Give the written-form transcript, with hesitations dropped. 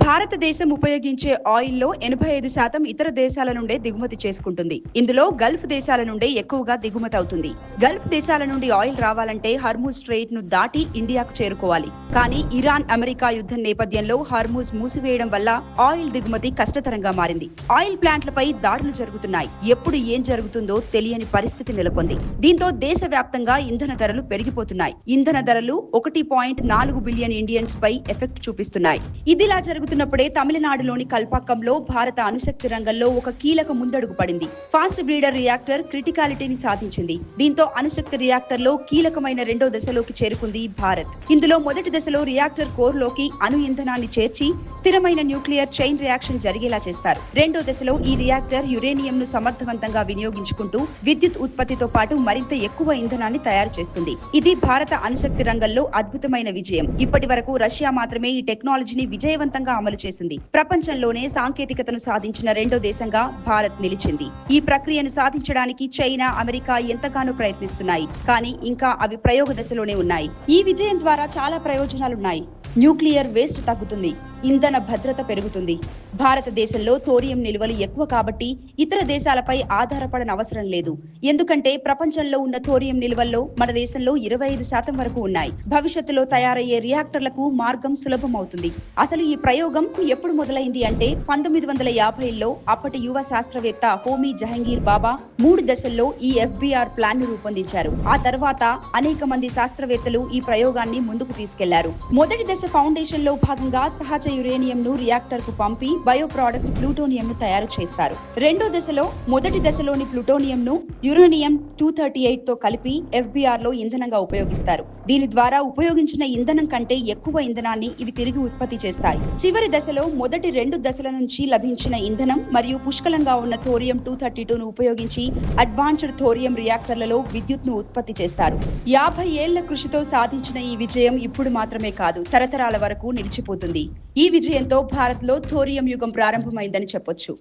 భారతదేశం ఉపయోగించే ఆయిల్లో 85% ఇతర దేశాల నుండే దిగుమతి చేసుకుంటుంది. ఇందులో గల్ఫ్ దేశాల నుండే ఎక్కువగా దిగుమతి అవుతుంది. గల్ఫ్ దేశాల నుండి ఆయిల్ రావాలంటే హర్మూజ్ స్ట్రెయిట్ ను దాటి ఇండియాకు చేరుకోవాలి. కానీ ఇరాన్ అమెరికా యుద్ధం నేపథ్యంలో హర్మూజ్ మూసివేయడం వల్ల ఆయిల్ దిగుమతి కష్టతరంగా మారింది. ఆయిల్ ప్లాంట్లపై దాడులు జరుగుతున్నాయి. ఎప్పుడు ఏం జరుగుతుందో తెలియని పరిస్థితి నెలకొంది. దీంతో దేశవ్యాప్తంగా ఇంధన ధరలు పెరిగిపోతున్నాయి. ఇంధన ధరలు 1.4 బిలియన్ ఇండియన్స్ పై ఎఫెక్ట్ చూపిస్తున్నాయి. ఇదిలా జరుగుతున్నప్పుడే తమిళనాడులోని కల్పాకంలో భారత అణుశక్తి రంగంలో ఒక కీలక ముందడుగు పడింది. ఫాస్ట్ బ్రీడర్ రియాక్టర్ క్రిటికాలిటీని సాధించింది. దీంతో అణుశక్తి రియాక్టర్ లో కీలకమైన రెండో దశలోకి చేరుకుంది భారత్. ఇందులో మొదటి దశలో రియాక్టర్ కోర్ లోకి అణు ఇంధనాన్ని చేర్చి స్థిరమైన న్యూక్లియర్ చైన్ రియాక్షన్ జరిగేలా చేస్తారు. రెండో దశలో ఈ రియాక్టర్ యురేనియం ను సమర్థవంతంగా వినియోగించుకుంటూ విద్యుత్ ఉత్పత్తితో పాటు మరింత ఎక్కువ ఇంధనాన్ని తయారు చేస్తుంది. ఇది భారత అణుశక్తి రంగంలో అద్భుతమైన విజయం. ఇప్పటి వరకు రష్యా మాత్రమే ఈ టెక్నాలజీని విజయవంతంగా అమలు చేసింది. ప్రపంచంలోనే సాంకేతికతను సాధించిన రెండో దేశంగా భారత్ నిలిచింది. ఈ ప్రక్రియను సాధించడానికి చైనా, అమెరికా ఎంతగానో ప్రయత్నిస్తున్నాయి. కానీ ఇంకా అవి ప్రయోగ దశలోనే ఉన్నాయి. ఈ విజయం ద్వారా చాలా ప్రయోజనాలున్నాయి. న్యూక్లియర్ వేస్ట్ తగ్గుతుంది, ఇంధన భద్రత పెరుగుతుంది. భారతదేశంలో థోరియం నిల్వలు ఎక్కువ కాబట్టి ఇతర దేశాలపై ఆధారపడని అవసరం లేదు. ఎందుకంటే ప్రపంచంలో ఉన్న థోరియం నిల్వల్లో మన దేశంలో 25% వరకు ఉన్నాయి. భవిష్యత్తులో తయారయ్యే రియాక్టర్లకు మార్గం సులభం అవుతుంది. అసలు ఈ ప్రయోగం ఎప్పుడు మొదలైంది అంటే 1950లో అప్పటి యువ శాస్త్రవేత్త హోమీ జహంగీర్ బాబా 3 దశల్లో ఈ FBR ప్లాన్ ను రూపొందించారు. ఆ తర్వాత అనేక మంది శాస్త్రవేత్తలు ఈ ప్రయోగాన్ని ముందుకు తీసుకెళ్లారు. మొదటి దశ ఫౌండేషన్ లో భాగంగా సహజ యురేనియం ను రియాక్టర్ కు పంపి బయో ప్రోడక్ట్ ప్లూటోనియం ను తయారు చేస్తారు. రెండో దశలో మొదటి దశలోని ప్లూటోనియం ను యురేనియం 238 తో కలిపి FBR లో ఇంధనంగా ఉపయోగిస్తారు. దీని ద్వారా ఉపయోగించిన ఇంధనం కంటే ఎక్కువ ఇంధనాన్ని ఇవి తిరిగి ఉత్పత్తి చేస్తాయి. చివరి దశలో మొదటి 2 దశల నుంచి లభించిన ఇంధనం మరియు పుష్కలంగా ఉన్న థోరియం 232 ను ఉపయోగించి అడ్వాన్స్డ్ థోరియం రియాక్టర్లలో విద్యుత్ ను ఉత్పత్తి చేస్తారు. 50 ఏళ్ల కృషితో సాధించిన ఈ విజయం ఇప్పుడు మాత్రమే కాదు, తరతరాల వరకు నిలిచిపోతుంది. ఈ విజయంతో భారత్ లో థోరియం యుగం ప్రారంభమైందని చెప్పొచ్చు.